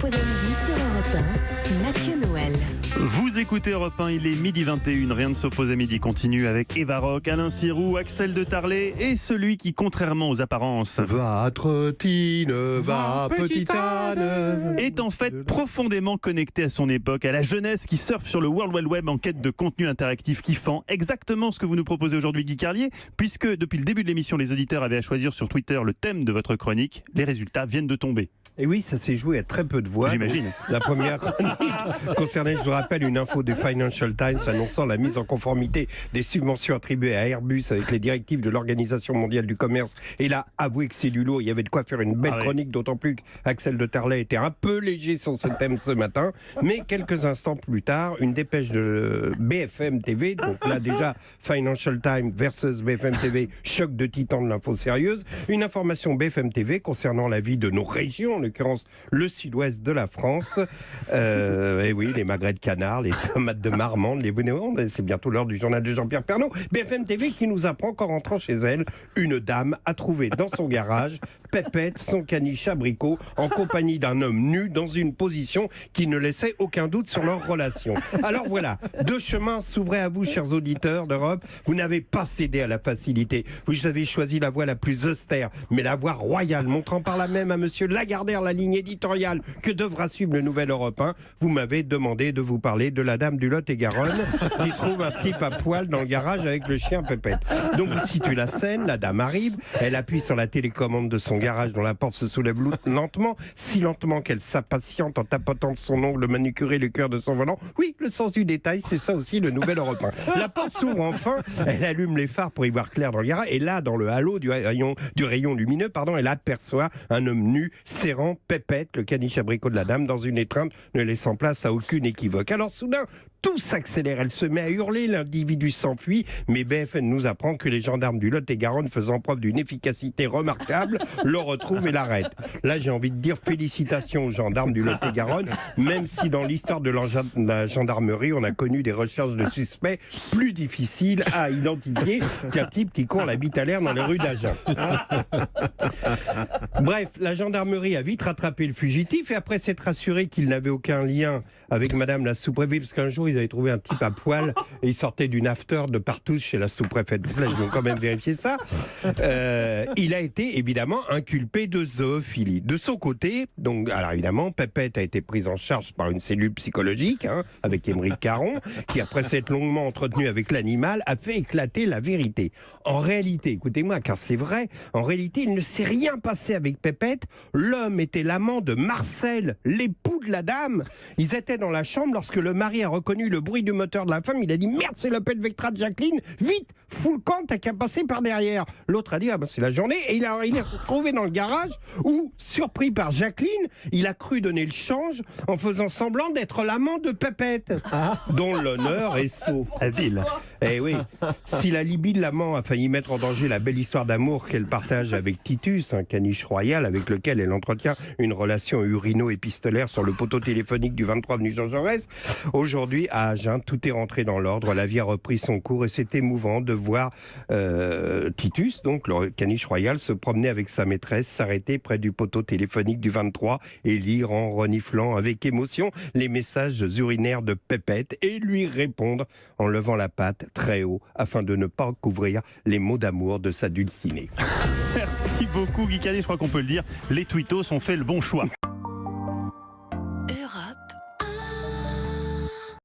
s'oppose à midi sur Europe 1, Mathieu Noël. Vous écoutez Europe 1, il est midi 21, rien ne s'oppose à midi continue avec Eva Rock, Alain Sirou, Axel de Tarlet et celui qui, contrairement aux apparences, va trottine, va petite âne, est en fait profondément connecté à son époque, à la jeunesse qui surfe sur le World Wide Web en quête de contenu interactif kiffant. Exactement ce que vous nous proposez aujourd'hui, Guy Carlier, puisque depuis le début de l'émission, les auditeurs avaient à choisir sur Twitter le thème de votre chronique. Les résultats viennent de tomber. Et oui, ça s'est joué à très peu de voix. J'imagine. La première chronique concernait, je vous rappelle, une info du Financial Times annonçant la mise en conformité des subventions attribuées à Airbus avec les directives de l'Organisation mondiale du commerce. Et là, avouez que c'est du lourd. Il y avait de quoi faire une belle chronique, d'autant plus qu'Axel de Tarlet était un peu léger sur ce thème ce matin. Mais quelques instants plus tard, une dépêche de BFM TV, donc là déjà Financial Times versus BFM TV, choc de titan de l'info sérieuse. Une information BFM TV concernant la vie de nos régions, en l'occurrence le sud-ouest de la France. Et oui, les magrets de canard, les tomates de Marmande, les bonneaux, c'est bientôt l'heure du journal de Jean-Pierre Pernaut. BFM TV qui nous apprend qu'en rentrant chez elle, une dame a trouvé dans son garage Pépette, son caniche abricot, en compagnie d'un homme nu dans une position qui ne laissait aucun doute sur leur relation. Alors voilà, deux chemins s'ouvraient à vous, chers auditeurs d'Europe. Vous n'avez pas cédé à la facilité. Vous avez choisi la voie la plus austère, mais la voie royale, montrant par là même à monsieur Lagardère la ligne éditoriale que devra suivre le nouvel Europe 1. Vous m'avez demandé de vous parler de la dame du Lot-et-Garonne qui trouve un type à poil dans le garage avec le chien Pépette. Donc vous situez la scène, la dame arrive, elle appuie sur la télécommande de son garage dont la porte se soulève lentement, si lentement qu'elle s'impatiente en tapotant de son ongle manucuré le cœur de son volant. Oui, le sens du détail, c'est ça aussi le nouvel Europe 1. La porte s'ouvre enfin, elle allume les phares pour y voir clair dans le garage, et là, dans le halo du rayon lumineux, elle aperçoit un homme nu serrant Pépette, le caniche abricot de la dame, dans une étreinte, ne laissant place à aucune équivoque. Alors soudain, tout s'accélère, elle se met à hurler, l'individu s'enfuit, mais BFM nous apprend que les gendarmes du Lot-et-Garonne, faisant preuve d'une efficacité remarquable, le retrouvent et l'arrêtent. Là, j'ai envie de dire félicitations aux gendarmes du Lot-et-Garonne, même si dans l'histoire de la gendarmerie, on a connu des recherches de suspects plus difficiles à identifier qu'un type qui court la bite à l'air dans les rues d'Agen. Bref, la gendarmerie a vite rattrapé le fugitif et après s'être assuré qu'il n'avait aucun lien avec madame la sous-préfète, parce qu'un jour ils avaient trouvé un type à poil et il sortait d'une after de partout chez la sous-préfète. Donc là, ils ont quand même vérifié ça. Il a été évidemment inculpé de zoophilie. De son côté, donc, alors évidemment, Pépette a été prise en charge par une cellule psychologique, avec Émeric Caron, qui après s'être longuement entretenu avec l'animal, a fait éclater la vérité. En réalité, écoutez-moi, car c'est vrai, en réalité, il ne s'est rien passé avec Pépette. L'homme était l'amant de Marcel, l'époux de la dame. Ils étaient dans la chambre lorsque le mari a reconnu le bruit du moteur de la femme. Il a dit « Merde, c'est l'Opel Vectra de Jacqueline. Vite, fous le camp, t'as qu'à passer par derrière. » L'autre a dit « Ah ben c'est la journée. » Et il est retrouvé dans le garage où, surpris par Jacqueline, il a cru donner le change en faisant semblant d'être l'amant de Pépette, dont l'honneur est sauf. Habile. Eh oui, si la Libye de l'amant a failli mettre en danger la belle histoire d'amour qu'elle partage avec Titus, un caniche royal avec lequel elle entretient une relation urino-épistolaire sur le poteau téléphonique du 23 avenue Jean Jaurès, aujourd'hui à Agen, tout est rentré dans l'ordre, la vie a repris son cours et c'est émouvant de voir Titus, donc le caniche royal, se promener avec sa maîtresse, s'arrêter près du poteau téléphonique du 23 et lire en reniflant avec émotion les messages urinaires de Pépette et lui répondre en levant la patte très haut afin de ne pas couvrir les mots d'amour de sa dulcinée. Merci beaucoup, Guy Carlier. Je crois qu'on peut le dire, les twittos ont fait le bon choix. Europe